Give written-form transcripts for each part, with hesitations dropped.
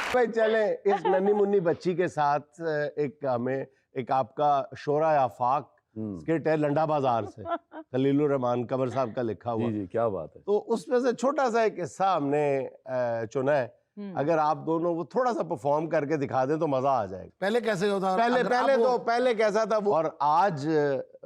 भाई चले इस नन्ही मुन्नी बच्ची के साथ एक आपका शोरा आफाक स्किट है लंडा बाजार से, खलीलुर रहमान कमर साहब का लिखा हुआ। जी क्या बात है। तो उसमें से छोटा सा एक किस्सा हमने चुना है, अगर आप दोनों वो थोड़ा सा परफॉर्म करके दिखा दें तो मजा आ जाएगा। पहले कैसे होता? पहले कैसा था वो, और आज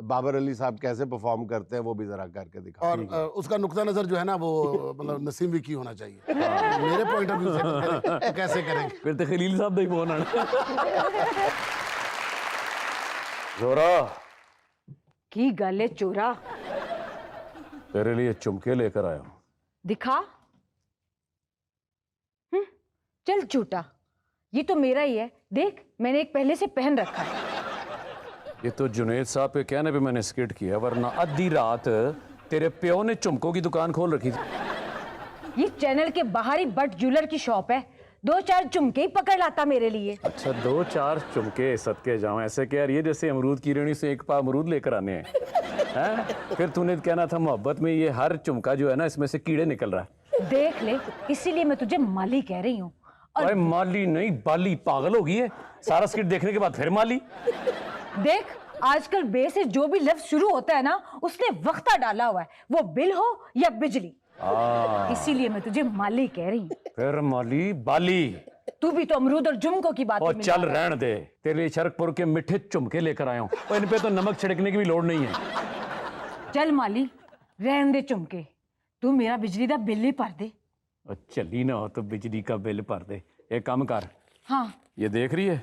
बाबर अली साहब कैसे परफॉर्म करते हैं वो भी जरा करके दिखा। और उसका नुक्ता नजर जो है ना वो मतलब नसीम विकी होना चाहिए। मेरे पॉइंट ऑफ व्यू से कैसे करेंगे? फिर तो खलील साहब नहीं फोन आना। जोरा की गल है चोरा, तेरे लिए चुमके लेकर आया हूं। दिखा। चल झूठा, ये तो मेरा ही है, देख मैंने एक पहले से पहन रखा है। ये तो जुनेद साहब के कहने पे मैंने स्किट किया, वरना आधी रात तेरे प्यो ने चुमकों की दुकान खोल रखी थी। ये चैनल के बाहर ही बट ज्वेलर की शॉप है, 2-4 चुमके ही पकड़ लाता मेरे लिए। अच्छा 2-4 चुमके सदके जाऊं, ऐसे कह रही है जैसे अमरूद की रेणी से एक पा अमरूद लेकर आने हैं। फिर तूने कहना था मोहब्बत में ये हर चुमका जो है ना इसमें से कीड़े निकल रहा है। देख ले, इसीलिए मैं तुझे माली कह रही हूँ। और माली नहीं बाली, पागल हो गई है। सारा स्किट देखने के बाद फिर माली। देख आजकल बे से जो भी लफ्ज शुरू होता है ना उसने वक्ता डाला हुआ है, वो बिल हो या बिजली। इसीलिए मैं तुझे माली कह रही हूँ। फिर माली बाली। तू भी तो अमरूद और जुमकों की बात। और चल रहन दे, तेरे लिए शरकपुर के मीठे चुमके लेकर आया हूँ, और इन पे तो नमक छिड़कने की भी लोड़ नहीं है। चल माली रहन दे चुमके, तू मेरा बिजली का बिल ही भर दे। और चली ना हो तो बिजली का बिल भर दे। एक काम कर, हाँ ये देख रही है,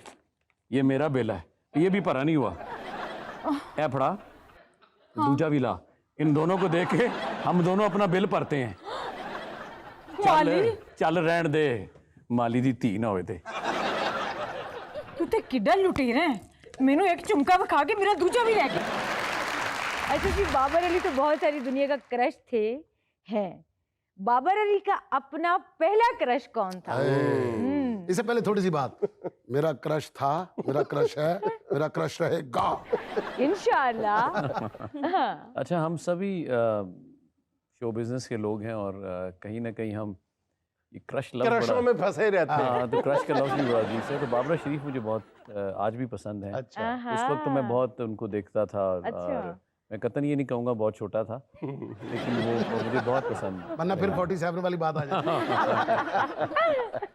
ये मेरा बिल है, ये भी भरा नहीं हुआ। ए फड़ा, दूजा भी ला, इन दोनों को देख के हम दोनों अपना बिल भरते हैं। चल रहन दे, माली दी धी ना होए ते। तू ते किड्डा लुटेरा है, मैनू एक चुमका विखा के मेरा दूजा भी ले गया। अच्छा जी, बाबर अली तो बहुत सारी दुनिया का क्रश थे हैं, बाबर अली का अपना पहला क्रश कौन था? इससे पहले थोड़ी सी बात, मेरा क्रश था, मेरा क्रश है, मेरा क्रश रहेगा इंशाअल्लाह। अच्छा हम सभी शो बिजनेस के लोग हैं, और कहीं ना कहीं हम ये क्रशों में फंसे रहते हैं। हाँ, तो क्रश का लफ्ज़ भी बड़ा अजीब है। तो बाबरा शरीफ मुझे बहुत आज भी पसंद है। अच्छा। उस वक्त तो मैं बहुत उनको देखता था। अच्छा। और मैं कतन ये नहीं कहूँगा बहुत छोटा था, लेकिन वो मुझे बहुत पसंद है। वरना फिर 47 वाली बात आ जाती है।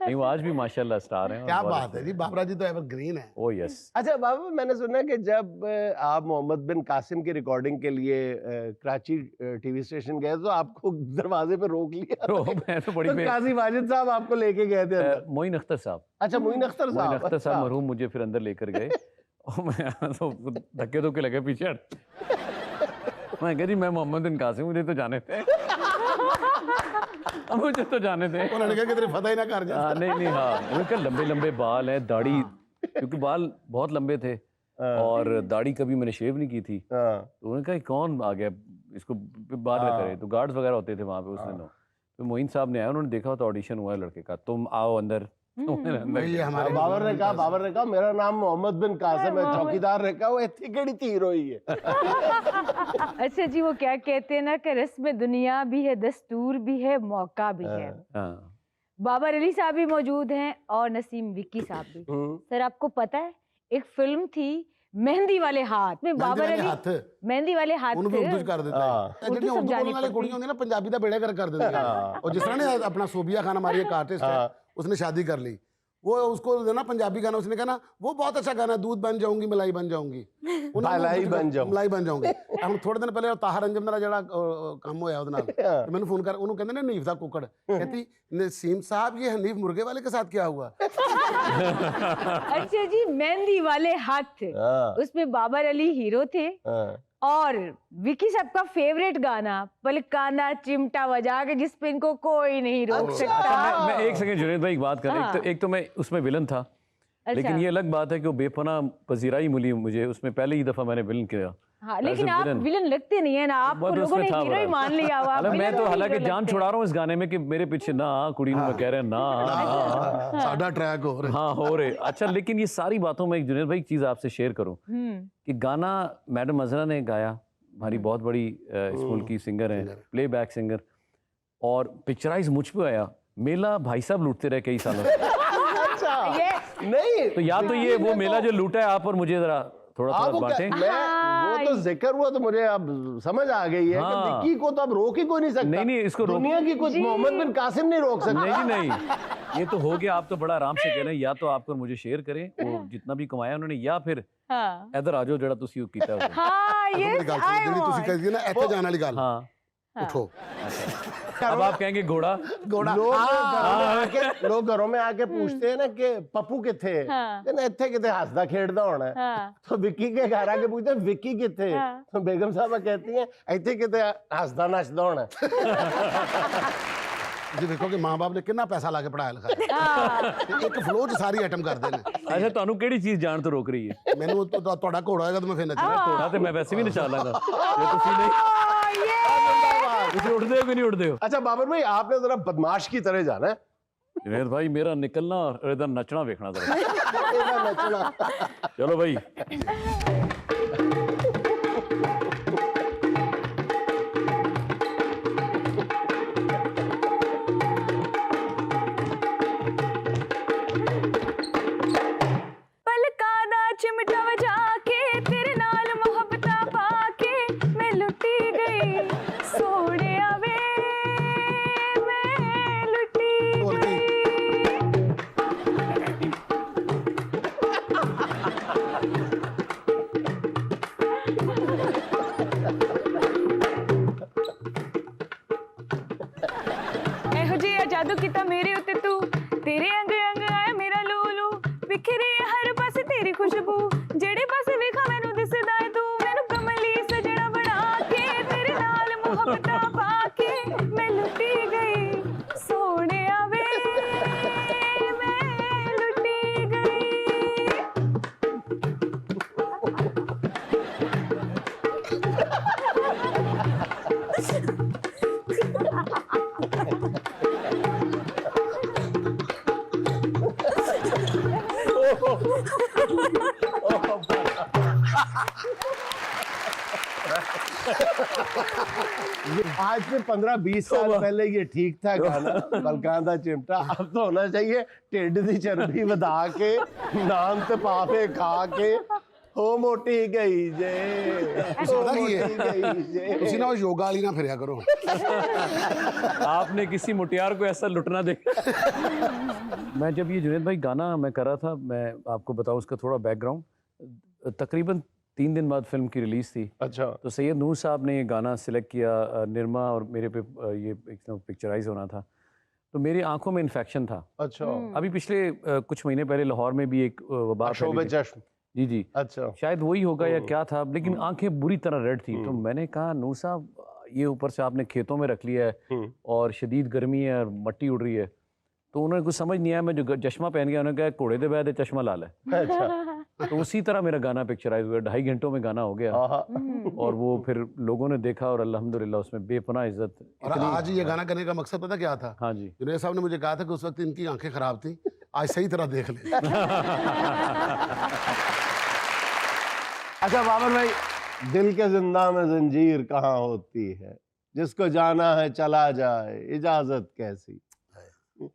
नहीं वो आज भी माशाल्लाह स्टार हैं। क्या बात है जी, बाबरा जी तो एवरग्रीन है। ओ यस। अच्छा बाबा, मैंने सुना कि जब आप मोहम्मद बिन कासिम की रिकॉर्डिंग के लिए कराची टीवी स्टेशन गए तो आपको दरवाजे पे रोक लिया। मैं तो बड़ी तो काजी वाजिद साहब आपको लेके गए थे अंदर। मोइन अख्तर साहब। अच्छा मोइन अख्तर साहब। मोइन अख्तर साहब मरहूम मुझे फिर अंदर लेकर गए, और मैं तो धक्के धुक्के लगे पीछे हट। मैं कह जी मैं मोहम्मद बिन कासिम, मुझे तो जाने थे। मुझे तो जाने थे। वो लड़के की तरफ फतह ही ना कर जाए। नहीं हाँ, उनके लंबे लंबे बाल हैं, दाढ़ी, क्योंकि बाल बहुत लंबे थे और दाढ़ी कभी मैंने शेव नहीं की थी। तो उन्होंने कहा कौन आ गया इसको बाद में करे, तो गार्ड्स वगैरह होते थे वहाँ पे उस दिन। तो मोइन साहब ने आया, उन्होंने देखा तो ऑडिशन हुआ है लड़के का, तुम आओ अंदर। बाबर ने कहा मेरा नाम मोहम्मद बिन कासिम है, चौकीदार ने कहा वो इतनी केड़ी तीर हुई है। अच्छा जी, वो क्या कहते हैं ना कि रस्म दुनिया भी है, दस्तूर भी है, मौका भी है। बाबर अली साहब भी मौजूद हैं और नसीम विक्की साहब भी। सर आपको पता है एक फिल्म थी मेहंदी वाले हाथ में, बाबर अली मेहंदी वाले हाथ उन्होंने उर्दू कर देता है। ਜਿਹੜੀ ਉਰਦੂ ਬੋਲਣ ਵਾਲੀ ਕੁੜੀਆਂ ਹੁੰਦੀ ਨਾ ਪੰਜਾਬੀ ਦਾ ਬੇੜਾ ਕਰ ਦਿੰਦੀ ਹੈ। और जिस तरह ने अपना सोबिया खान हमारी एक आर्टिस्ट है, उसने शादी कर ली, वो उसको ना पंजाबी गाना उसने कहा ना वो बहुत अच्छा गाना है, दूध बन जाऊंगी मलाई बन जाऊंगी, मलाई बन जाऊंगी। हम थोड़े दिन पहले ताहर अंजम ਦਾ ਜਿਹੜਾ ਕੰਮ ਹੋਇਆ ਉਹਦੇ ਨਾਲ, ਤੇ ਮੈਨੂੰ ਫੋਨ ਕਰ, ਉਹਨੂੰ ਕਹਿੰਦੇ ਨੇ ਹਨੀਫ ਦਾ ਕੁੱਕੜ, कहती नसीम साहब ये हनीफ मुर्गे वाले के साथ क्या हुआ? अच्छा जी, मेहंदी वाले हाथ थे, उसमें बाबर अली हीरो थे और विकी साहब का फेवरेट गाना पलकाना चिमटा बजा के, जिस पे इनको कोई नहीं रोक सकता। मैं एक सेकंड जुनेद भाई एक बात कर, एक तो मैं उसमें विलन था। लेकिन ये अलग बात है कि वो बेपना पजीराई मिली मुझे, उसमें पहले ही दफा मैंने विलन किया। हाँ, लेकिन आप विलन लगते नहीं है ना, आपको लोगों ने हीरो ही मान लिया हुआ। मैं तो हालांकि जान छुड़ा रहा हूँ इस गाने में कि मेरे पीछे ना कुड़ी में कह रहे हैं ना साडा ट्रैक हो रहे। हाँ हो रहे। अच्छा, लेकिन ये सारी बातों में एक जुनेद भाई चीज आपसे शेयर करूँ कि गाना मैडम अजरा ने गाया, हमारी बहुत बड़ी स्कूल की सिंगर है, प्लेबैक सिंगर, और पिक्चराइज मुझ पे आया, मेला भाई साहब लूटते रहे कई सालों। नहीं तो या तो ये वो मेला जो लूटा है आप और मुझे जरा थोड़ा हाँ, थोड़ा वो बांटे। वो तो जिक्र हुआ तो मुझे अब समझ आ गई है कि हाँ। विक्की को तो अब रोक ही कोई नहीं सकता। नहीं, इसको रोक- दुनिया की कुछ मोहम्मद बिन कासिम नहीं रोक सकता। नहीं जी नहीं, ये तो हो गया। आप तो बड़ा आराम से कह रहे हैं, या तो आप और मुझे शेयर करें वो जितना भी कमाया उन्होंने, या फिर हाँ इधर आ जाओ जरा तुसी कीता हुआ। हाँ मेरी यस गल सुनो, आई जेडी तुसी कह दी ना ਇੱਥੇ ਜਾਣ वाली गल हाँ उठो। अब आप कहेंगे घोड़ा। घोड़ा लोग घरों में आके पूछते हैं ना कि पप्पू किथे है, हाँ। कहना इत्थे किथे हसदा खेड़दा होना है। हाँ तो विक्की के घर आके पूछते हैं विक्की किथे है? हाँ। तो बेगम साहबा कहती हैं इत्थे किथे हसदा नचदा होना है। जी देखो कि मां बाप ने कितना पैसा ला के पढ़ाया लिखाया ते एक फ्लो च सारी आइटम कर देने। अच्छा ਤੁਹਾਨੂੰ ਕਿਹੜੀ ਚੀਜ਼ ਜਾਣ ਤੋਂ ਰੋਕ ਰਹੀ ਹੈ? ਮੈਨੂੰ ਤੁਹਾਡਾ ਘੋੜਾ ਹੋਏਗਾ ਤਾਂ ਮੈਂ ਫਿਰ ਨੱਚਣਾ। ਘੋੜਾ ਤੇ ਮੈਂ ਵੈਸੇ ਵੀ ਨਚਾ ਲਾਂਗਾ ਜੇ ਤੁਸੀਂ ਨਹੀਂ। ਤੁਸੀਂ ਉੱਠਦੇ ਹੋ ਕਿ ਨਹੀਂ ਉੱਠਦੇ ਹੋ? अच्छा बाबर भाई आपने जरा बदमाश की तरह जाना है। जुनैद भाई मेरा निकलना और इधर नचना देखना जरा। इधर नचना। चलो भाई। पलका दा चिमटा वजा के तेरे नाल मोहब्बतां पा के मैं लुटी गई सोहणिया वे मैं लुटी बोल गई। ਇਹੋ ਜਿਹਾ ਜਾਦੂ ਕੀਤਾ ਮੇਰੇ ਉੱਤੇ ਤੂੰ ਤੇਰੇ ਅੰਗ ਅੰਗ ਆਇਆ ਮੇਰਾ ਲੂਲੂ ਵਿਖਰੀ ਹਰ ਪਾਸੇ ਤੇਰੀ ਖੁਸ਼ਬੂ ਜਿਹੜੇ ਪਾਸੇ ਵੇਖਾਂ ਮੈਨੂੰ ਦਿਸਦਾ ਏ ਤੂੰ ਮੈਨੂੰ ਕਮਲੀ ਸਜਣਾ ਬਣਾ ਕੇ ਤੇਰੇ ਨਾਲ ਮੁਹੱਬਤਾਂ ਪਾ ਕੇ ਮੈਂ ਲੁੱਟੀ ਗਈ ਸੋਹਣਿਆ ਵੇ ਮੈਂ ਲੁੱਟੀ ਗਈ। आज से 15-20 साल पहले ये ठीक था गाना बलकांदा चिमटा। अब तो होना चाहिए ढिड दी चर्बी वधा के नान ते पापे खा के हो मोटी गई जे ਤੁਸੀਂ हो ਪਤਾ ਕੀ मोटी गई ਹੈ जे। ਤੁਸੀਂ ਨਾ ਉਹ ਯੋਗਾ ਵਾਲੀ ਨਾ ਫਿਰਿਆ ਕਰੋ। आपने किसी मुटियार को ऐसा लुटना देखा? मैं जब ये जुनैद भाई गाना मैं कर रहा था, मैं आपको बताऊं उसका थोड़ा बैकग्राउंड। तकरीबन 3 दिन बाद फिल्म की रिलीज थी। अच्छा तो सैयद नूर साहब ने ये गाना सिलेक्ट किया, निर्मा और मेरे पे ये पिक्चराइज होना था। तो मेरी आंखों में इन्फेक्शन था। अच्छा अभी पिछले कुछ महीने पहले लाहौर में भी एक वबा शोबे फैली थी। चश्म। जी जी, अच्छा शायद वही होगा या क्या था, लेकिन आंखें बुरी तरह रेड थी। तो मैंने कहा नूर साहब ये ऊपर से आपने खेतों में रख लिया है और शदीद गर्मी है और मट्टी उड़ रही है। तो उन्होंने कुछ समझ नहीं आया, मैं जो चश्मा पहन गया, उन्होंने कहा घोड़े दे बैद चश्मा ला ले। अच्छा तो उसी तरह मेरा गाना पिक्चराइज हुआ, 2.5 घंटों में गाना हो गया। आहा। और वो फिर लोगों ने देखा और अल्हम्दुलिल्लाह उसमें बेपनाह इज्जत। और आज ये गाना करने का मकसद पता क्या था? हाँ जी। जुनैद साहब ने मुझे कहा था कि उस वक्त इनकी आंखें खराब थी, आज सही तरह देख ले। अच्छा बाबर भाई, दिल के जिंदा में जंजीर कहाँ होती है, जिसको जाना है चला जाए, इजाजत कैसी।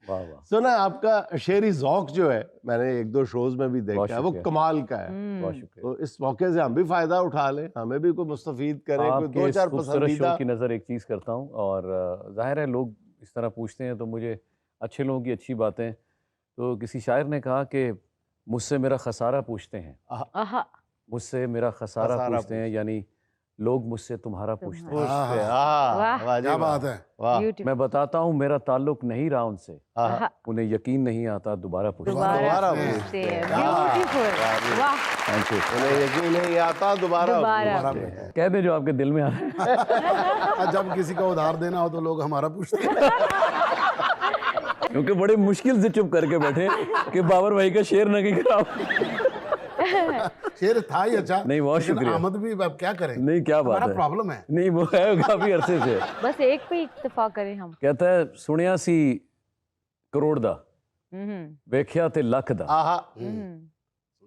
वाह वाह, सुना आपका शेरी ज़ौक जो है, मैंने 1-2 शोज में भी देखा बहुत है, वो शुक्रिया। कमाल का है। बहुत शुक्रिया। तो इस मौके से हम भी फायदा उठा लें, हमें भी कोई मुस्तफीद करें, कोई आपके 2-4 इस खूबसूरत पसंदीदा। शो की नज़र एक चीज़ करता हूँ, और जाहिर है लोग इस तरह पूछते हैं तो मुझे अच्छे लोगों की अच्छी बातें। तो किसी शायर ने कहा कि मुझसे मेरा खसारा पूछते हैं, आहा मुझसे मेरा खसारा खसारा पूछते हैं, यानी लोग मुझसे तुम्हारा पूछते हैं। पूछते हैं। वाह। वाह जी क्या वाह। बात है। वाह। ब्यूटीफुल मैं बताता हूँ मेरा ताल्लुक नहीं रहा उनसे, आहा। उन्हें यकीन नहीं आता दोबारा पूछते हैं। दोबारा दोबारा पूछते पूछते हैं। हैं। ब्यूटीफुल वाह जी। वाह Thank you। उन्हें यकीन नहीं आता दोबारा दोबारा हमारा पूछते हैं। कह दे जो आपके दिल में आ रहा है। जब किसी का उधार देना हो तो लोग हमारा पूछते हैं। क्योंकि बड़े मुश्किल से चुप करके बैठे कि बाबर भाई का शेर न कहीं खराब। शेर था ही अच्छा। नहीं, बहुत लेकिन शुक्रिया। आमद भी अब क्या करें, नहीं क्या बात हमारा है, प्रॉब्लम है। नहीं वो है काफी अरसे से। बस एक पे इत्तेफाक करें हम। कहता है सुनिया सी करोड़ दा, वेख्या ते लख दा। आहा।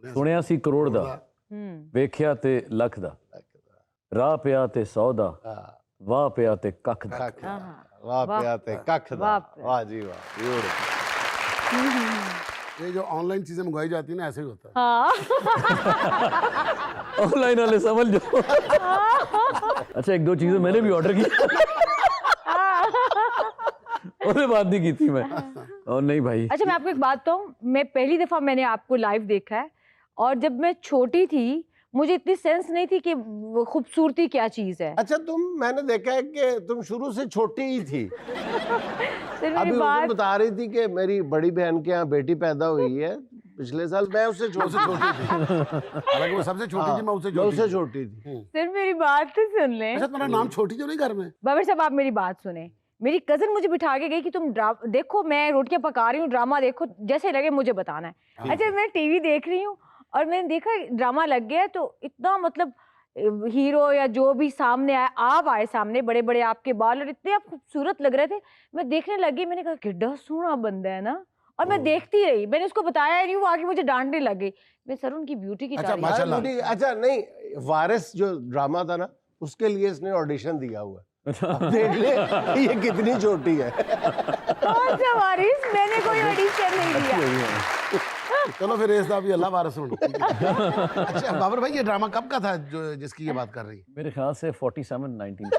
सुनिया सी करोड़ दा, वेख्या ते लख दा, राह पिया ते 100 दा, वाह पिया ते कख दा। कख। वाह प्याते कख दा। वाह प्याते। वाह जी वाह। Beautiful। ये जो ऑनलाइन चीजें मंगवाई जाती है ना, ऐसे ही होता है। हाँ ऑनलाइन वाले समझ लो। अच्छा, एक दो चीजें मैंने भी ऑर्डर की, उससे बात नहीं की थी मैं। और नहीं भाई। अच्छा, मैं आपको एक बात कहूँ, मैं पहली दफा मैंने आपको लाइव देखा है, और जब मैं छोटी थी मुझे इतनी सेंस नहीं थी कि वो खूबसूरती क्या चीज है। अच्छा, मैंने देखा है कि तुम शुरू से छोटी ही थी। फिर अभी मेरी उस दिन बात बता रही थी कि मेरी बड़ी बहन के यहाँ बेटी पैदा हुई है पिछले साल, मैं उससे छोटी थी। हालांकि वो सबसे छोटी थी, मैं उससे मैं उससे छोटी थी। छोटी थी। सिर्फ मेरी बात तो सुन लें। अच्छा, तुम्हारा नाम छोटी जो नहीं घर में? बाबर साहब, आप मेरी बात सुने। मेरी कजन मुझे बिठा के गई कि तुम देखो, मैं रोटियां पका रही हूँ, ड्रामा देखो, जैसे लगे मुझे बताना है। अच्छा, मैं टीवी देख रही हूँ और मैंने देखा ड्रामा लग गया, तो इतना मतलब हीरो या जो भी सामने आए, आप आए सामने, बड़े बड़े आपके बाल और इतने आप खूबसूरत लग रहे थे। मैं देखने लगी, मैंने कहा किड्डा सोहना बंदा है ना, और मैं देखती रही। मैंने उसको बताया नहीं, वो आगे मुझे डांटने लग गई। मैं सर उनकी ब्यूटी की अच्छा, तारीफ। माशाल्लाह। अच्छा नहीं, वारिस जो ड्रामा था ना, उसके लिए इसने ऑडिशन दिया हुआ है। अब देख ले ये कितनी छोटी है। कौन सा वारिस? मैंने कोई ऑडिशन नहीं दिया। चलो फिर रेसदा भी अल्लाह वारिस होना। अच्छा बाबर भाई, ये ड्रामा कब का था जो जिसकी ये बात कर रही है? मेरे ख्याल से 47-19।